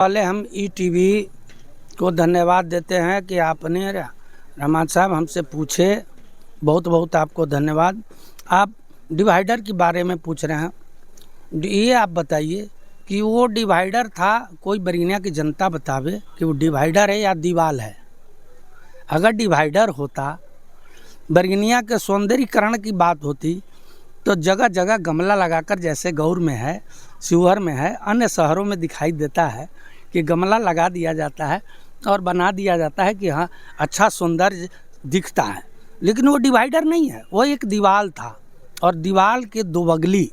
पहले हम ईटीवी को धन्यवाद देते हैं कि आपने रहमान साहब हमसे पूछे, बहुत बहुत आपको धन्यवाद। आप डिवाइडर के बारे में पूछ रहे हैं, ये आप बताइए कि वो डिवाइडर था, कोई बरगिनिया की जनता बतावे कि वो डिवाइडर है या दीवाल है। अगर डिवाइडर होता, बरगिनिया के सौंदर्यीकरण की बात होती तो जगह जगह गमला लगाकर, जैसे गौर में है, शिवहर में है, अन्य शहरों में दिखाई देता है कि गमला लगा दिया जाता है और बना दिया जाता है कि हाँ अच्छा सौंदर्य दिखता है। लेकिन वो डिवाइडर नहीं है, वो एक दीवाल था और दीवाल के दो बगली,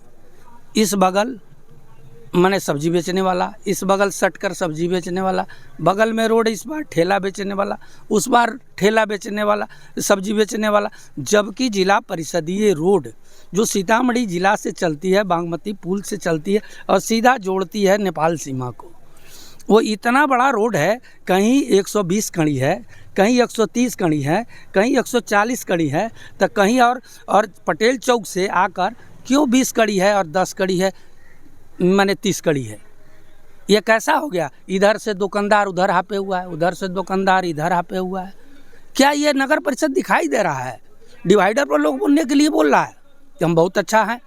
इस बगल मैंने सब्जी बेचने वाला, इस बगल सटकर सब्जी बेचने वाला, बगल में रोड, इस बार ठेला बेचने वाला, उस बार ठेला बेचने वाला, सब्जी बेचने वाला। जबकि जिला परिषदीय रोड जो सीतामढ़ी जिला से चलती है, बागमती पुल से चलती है और सीधा जोड़ती है नेपाल सीमा को, वो इतना बड़ा रोड है। कहीं 120 कड़ी है, कहीं 130 कड़ी है, कहीं 140 कड़ी है, तो कहीं और पटेल चौक से आकर क्यों 20 कड़ी है और 10 कड़ी है, मैंने 30 कड़ी है। ये कैसा हो गया? इधर से दुकानदार उधर हापे हुआ है, उधर से दुकानदार इधर हापे हुआ है। क्या ये नगर परिषद दिखाई दे रहा है? डिवाइडर पर लोग बोलने के लिए बोल रहा है कि हम बहुत अच्छा हैं।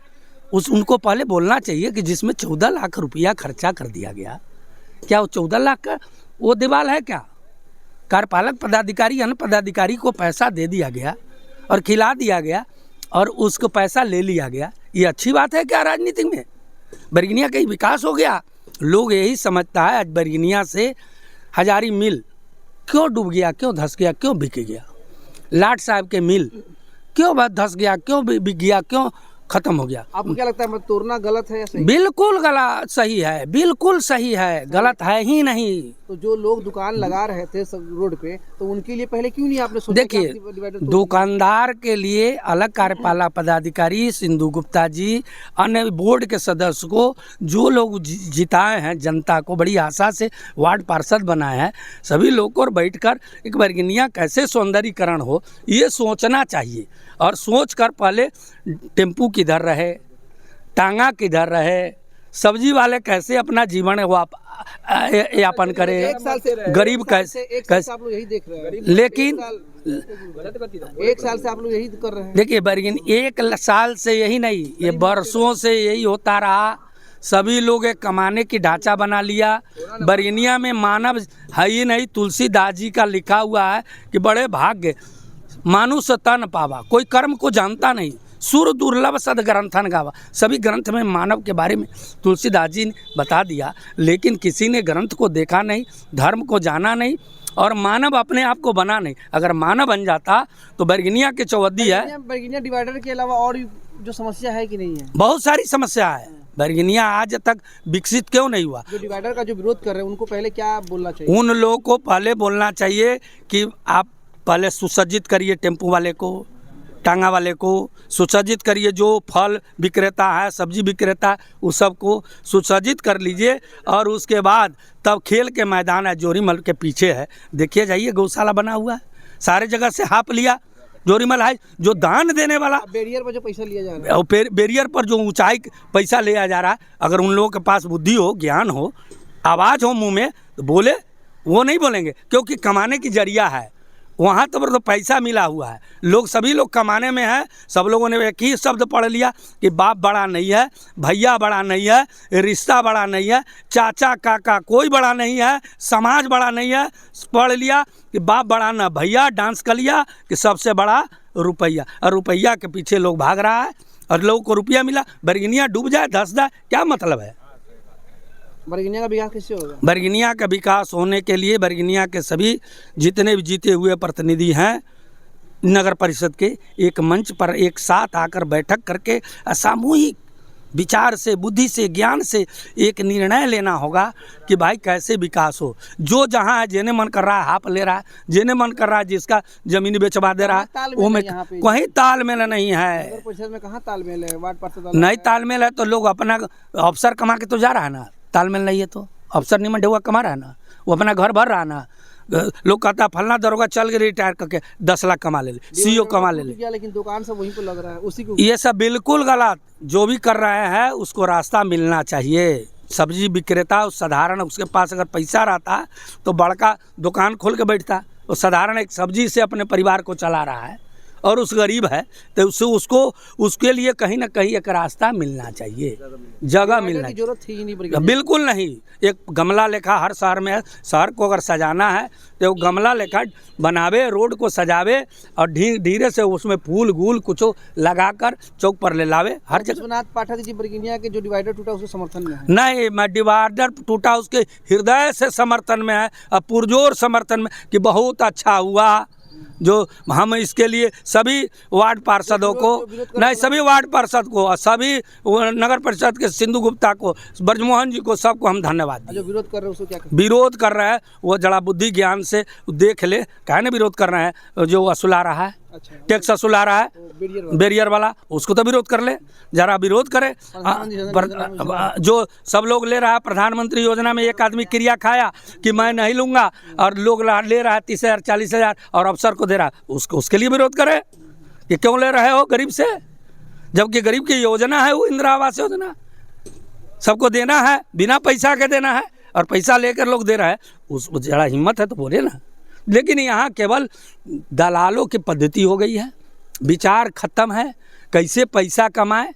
उनको पहले बोलना चाहिए कि जिसमें 14 लाख रुपया खर्चा कर दिया गया, क्या वो 14 लाख का वो दीवाल है क्या? कार्यपालक पदाधिकारी, अन्य पदाधिकारी को पैसा दे दिया गया और खिला दिया गया और उसको पैसा ले लिया गया। ये अच्छी बात है क्या राजनीति में? बरगिनिया का विकास हो गया। लोग यही समझता है आज बरगिनिया से हजारी मिल क्यों डूब गया, क्यों धंस गया, क्यों बिक गया? लाट साहब के मिल क्यों धंस गया, क्यों बिक गया, क्यों खत्म हो गया? आपको क्या लगता है, तोड़ना गलत है या सही? बिल्कुल गलत सही है, बिल्कुल सही है, गलत है ही नहीं। तो जो लोग दुकान लगा रहे थे सब रोड पे, तो उनके लिए पहले क्यों नहीं आपने सोचा? देखिए, दुकानदार के लिए अलग कार्यपालक पदाधिकारी सिंधु गुप्ता जी, अन्य बोर्ड के सदस्य को, जो लोग जिताए हैं जनता को, बड़ी आशा से वार्ड पार्षद बनाए हैं, सभी लोग को बैठकर एक बरगिनिया कैसे सौंदर्यीकरण हो ये सोचना चाहिए। और सोच कर पहले टेम्पू किधर रहे, टांगा किधर रहे, सब्जी वाले कैसे अपना जीवन यापन करे, गरीब कैसे आप लोग यही देख रहे हैं। लेकिन एक साल से आप लोग यही कर रहे हैं। देखिए बरगिनिया एक साल से यही नहीं, ये बरसों से यही होता रहा। सभी लोग एक कमाने की ढांचा बना लिया। बरगिनिया में मानव है ही नहीं। तुलसीदास जी का लिखा हुआ है कि बड़े भाग्य मानुष तन पावा, कोई कर्म को जानता नहीं, सुर दुर्लभ सद ग्रंथन गावा। सभी ग्रंथ में मानव के बारे में तुलसीदास जी ने बता दिया, लेकिन किसी ने ग्रंथ को देखा नहीं, धर्म को जाना नहीं और मानव अपने आप को बना नहीं। अगर मानव बन जाता तो बरगिनिया के चौहद्दी है। बरगिनिया डिवाइडर के अलावा और जो समस्या है कि नहीं है? बहुत सारी समस्या है। बरगिनिया आज तक विकसित क्यों नहीं हुआ? जो डिवाइडर का जो विरोध कर रहे हैं उनको पहले क्या बोलना चाहिए? उन लोगों को पहले बोलना चाहिए कि आप पहले सुसज्जित करिए, टेम्पू वाले को, टांगा वाले को सुसज्जित करिए, जो फल विक्रेता है, सब्जी विक्रेता है, उस सब को सुसज्जित कर लीजिए। और उसके बाद तब खेल के मैदान है, जोरीमल के पीछे है, देखिए जाइए गौशाला बना हुआ है, सारे जगह से हाप लिया। जोरीमल है जो दान देने वाला, बैरियर पर जो पैसा लिया जा रहा है, और बैरियर पर जो ऊंचाई पैसा लिया जा रहा है, अगर उन लोगों के पास बुद्धि हो, ज्ञान हो, आवाज़ हो मुँह में तो बोले। वो नहीं बोलेंगे क्योंकि कमाने की जरिया है वहाँ तो पैसा मिला हुआ है। लोग सभी लोग कमाने में है। सब लोगों ने एक ही शब्द पढ़ लिया कि बाप बड़ा नहीं है, भैया बड़ा नहीं है, रिश्ता बड़ा नहीं है, चाचा काका कोई बड़ा नहीं है, समाज बड़ा नहीं है। पढ़ लिया कि बाप बड़ा ना भैया, डांस कर लिया कि सबसे बड़ा रुपया, और रुपया के पीछे लोग भाग रहा है और लोगों को रुपया मिला। बरगिनिया डूब जाए, धंस जाए, क्या मतलब है? बरगिनिया का विकास कैसे होगा? बरगिनिया का विकास होने के लिए बरगिनिया के सभी जितने भी जीते हुए प्रतिनिधि हैं नगर परिषद के, एक मंच पर एक साथ आकर बैठक करके सामूहिक विचार से, बुद्धि से, ज्ञान से एक निर्णय लेना होगा कि भाई कैसे विकास हो। जो जहाँ है, जिन्हें मन कर रहा है हाफ ले रहा है, जिन्हें मन कर रहा है जिसका जमीन बेचवा दे रहा है, वो में कहीं तालमेल नहीं है। नगर परिषद में कहाँ तालमेल है? वार्ड पार्षद नहीं तालमेल है तो लोग अपना अफसर कमा के तो जा रहा है ना। तालमेल नहीं है तो अफसर नहीं मंडे हुआ कमा रहा है ना, वो अपना घर भर रहा ना। लोग कहता है फलना दरोगा चल के रिटायर करके 10 लाख कमा ले, सीईओ कमा ले। लेकिन दुकान सब वहीं पर लग रहा है, उसी को। ये सब बिल्कुल गलत। जो भी कर रहे हैं उसको रास्ता मिलना चाहिए। सब्जी विक्रेता उस साधारण उसके पास अगर पैसा रहता तो बड़का दुकान खोल के बैठता। वो साधारण एक सब्जी से अपने परिवार को चला रहा है और उस गरीब है तो उसको उसके लिए कहीं ना कहीं एक रास्ता मिलना चाहिए, जगह मिलना की जरूरत थी ही नहीं बरगनिया। बिल्कुल नहीं। एक गमला लेखा हर शहर में है, शहर को अगर सजाना है तो गमला लेखा बनावे, रोड को सजावे और धीरे से उसमें फूल गूल कुछ लगाकर चौक पर ले लावे। हर जगह विश्वनाथ पाठक जी बरगनिया के जो डिवाइडर टूटा उसके समर्थन में है। नहीं, मैं डिवाइडर टूटा उसके हृदय से समर्थन में है और पुरजोर समर्थन में कि बहुत अच्छा हुआ। जो हम इसके लिए सभी वार्ड पार्षदों को, नहीं सभी वार्ड पार्षद को और सभी नगर परिषद के सिंधु गुप्ता को, ब्रजमोहन जी को, सबको हम धन्यवाद दें। जो विरोध कर रहे हैं उसको क्या करें? विरोध कर रहा है वो जड़ा बुद्धि ज्ञान से देख ले, काहे ना विरोध कर रहे हैं। जो वसूला रहा है, अच्छा, टैक्स वसूला रहा है बैरियर वाला, उसको तो विरोध कर ले, जरा विरोध करे। जो सब लोग ले रहा है प्रधानमंत्री योजना में, एक आदमी क्रिया खाया कि मैं नहीं लूंगा और लोग ले रहा है 30,000 40,000 और अफसर को दे रहा है, उसके लिए विरोध करे कि क्यों ले रहे हो गरीब से, जबकि गरीब की योजना है वो इंदिरा आवास योजना, सबको देना है, बिना पैसा के देना है और पैसा लेकर लोग दे रहा है। उस जरा हिम्मत है तो बोले ना। लेकिन यहाँ केवल दलालों की पद्धति हो गई है, विचार खत्म है, कैसे पैसा कमाए।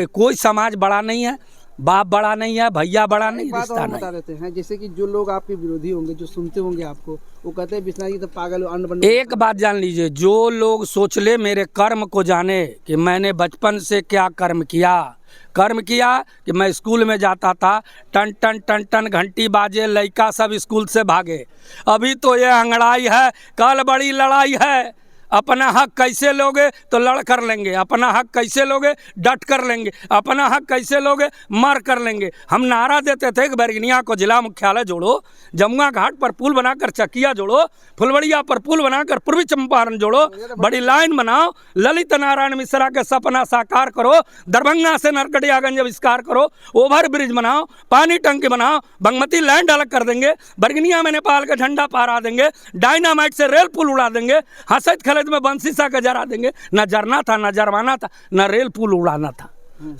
कोई समाज बड़ा नहीं है, बाप बड़ा नहीं है, भैया बड़ा नहीं, रिश्ता नहीं। बता देते हैं जैसे कि जो लोग आपके विरोधी होंगे, जो सुनते होंगे आपको, वो कहते हैं विश्वनाथ जी तो पागल हो, अन्न बनने। एक बात जान लीजिए, जो लोग सोच ले मेरे कर्म को जाने कि मैंने बचपन से क्या कर्म किया कि मैं स्कूल में जाता था, टन टन टन टन घंटी बाजे, लड़का सब स्कूल से भागे। अभी तो ये अंगड़ाई है, कल बड़ी लड़ाई है। अपना हक कैसे लोगे तो लड़ कर लेंगे, अपना हक कैसे लोगे डट कर लेंगे, अपना हक कैसे लोगे मर कर लेंगे। हम नारा देते थे कि बैरगनिया को जिला मुख्यालय जोड़ो, जमुआ घाट पर पुल बनाकर चकिया जोड़ो, फुलवड़िया पर पुल बनाकर पूर्वी चंपारण जोड़ो, बड़ी लाइन बनाओ, ललित नारायण मिश्रा के सपना साकार करो, दरभंगा से नरकटियागंज आविष्कार करो, ओवर ब्रिज बनाओ, पानी टंकी बनाओ, बागमती लैंड अलग कर देंगे, बैरगनिया में नेपाल का झंडा फहरा देंगे, डायनामाइट से रेल पुल उड़ा देंगे, हसैत में बंसी सा का जरा देंगे। न जरना था, न जरवाना था, न रेल पुल उड़ाना था।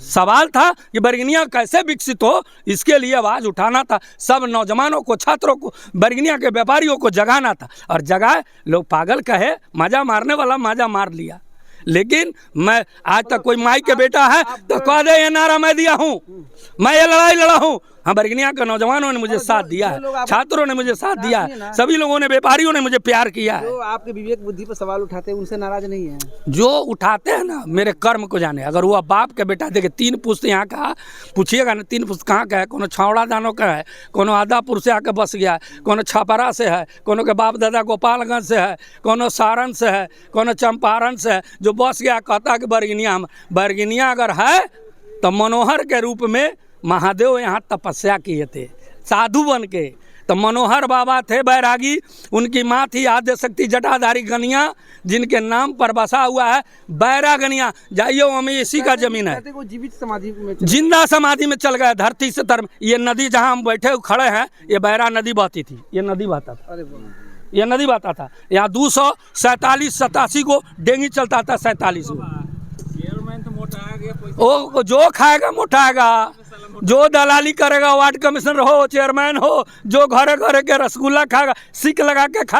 सवाल था कि बैरगनिया कैसे विकसित हो, इसके लिए आवाज उठाना था। सब नौजवानों को, छात्रों को, बैरगनिया के व्यापारियों को जगाना था और जगाए। लोग पागल कहे, मजा मारने वाला मजा मार लिया। लेकिन मैं आज तक कोई माई के बेटा है तो कह दे ये नारा मैं दिया हूँ, मैं ये लड़ाई लड़ा हूँ। हाँ, बैरगनिया के नौजवानों ने मुझे साथ दिया है, छात्रों ने मुझे साथ दिया है, सभी लोगों ने, व्यापारियों ने मुझे प्यार किया है। जो आपके विवेक बुद्धि पर सवाल उठाते हैं उनसे नाराज नहीं है? जो उठाते हैं ना, मेरे कर्म को जाने। अगर वो बाप के बेटा देखे, 3 पुश्त यहाँ का पूछिएगा ना, 3 पुश्त कहाँ का है, कोनो छावड़ा दानों का है, कोनो आदापुर से आके बस गया है, कोनो छपरा से है, कोनो के बाप दादा गोपालगंज से है, कोनो सारण से है, कोनो चंपारण से है, जो बस गया कहता कि बैरगनिया अगर है तो मनोहर के रूप में महादेव यहाँ तपस्या किए थे साधु बन के। तो मनोहर बाबा थे बैरागी, उनकी माँ थी आद्यशक्ति जटाधारी गनिया, जिनके नाम पर बसा हुआ है बैरागनिया। जाइयो, हमें इसी का जमीन है। वो जीवित समाधि में, जिंदा समाधि में चल गए, धरती से तर। ये नदी जहाँ हम बैठे खड़े हैं, ये बैरा नदी बहती थी, ये नदी बहता था, ये नदी बहता था। यहाँ 247-87 को डेंगी चलता था, 47 को। ओ जो खाएगा मोटाएगा, जो दलाली करेगा वार्ड कमिश्नर हो, चेयरमैन हो, जो घरे घरे के रसगुल्ला खाएगा, सिक लगा के खा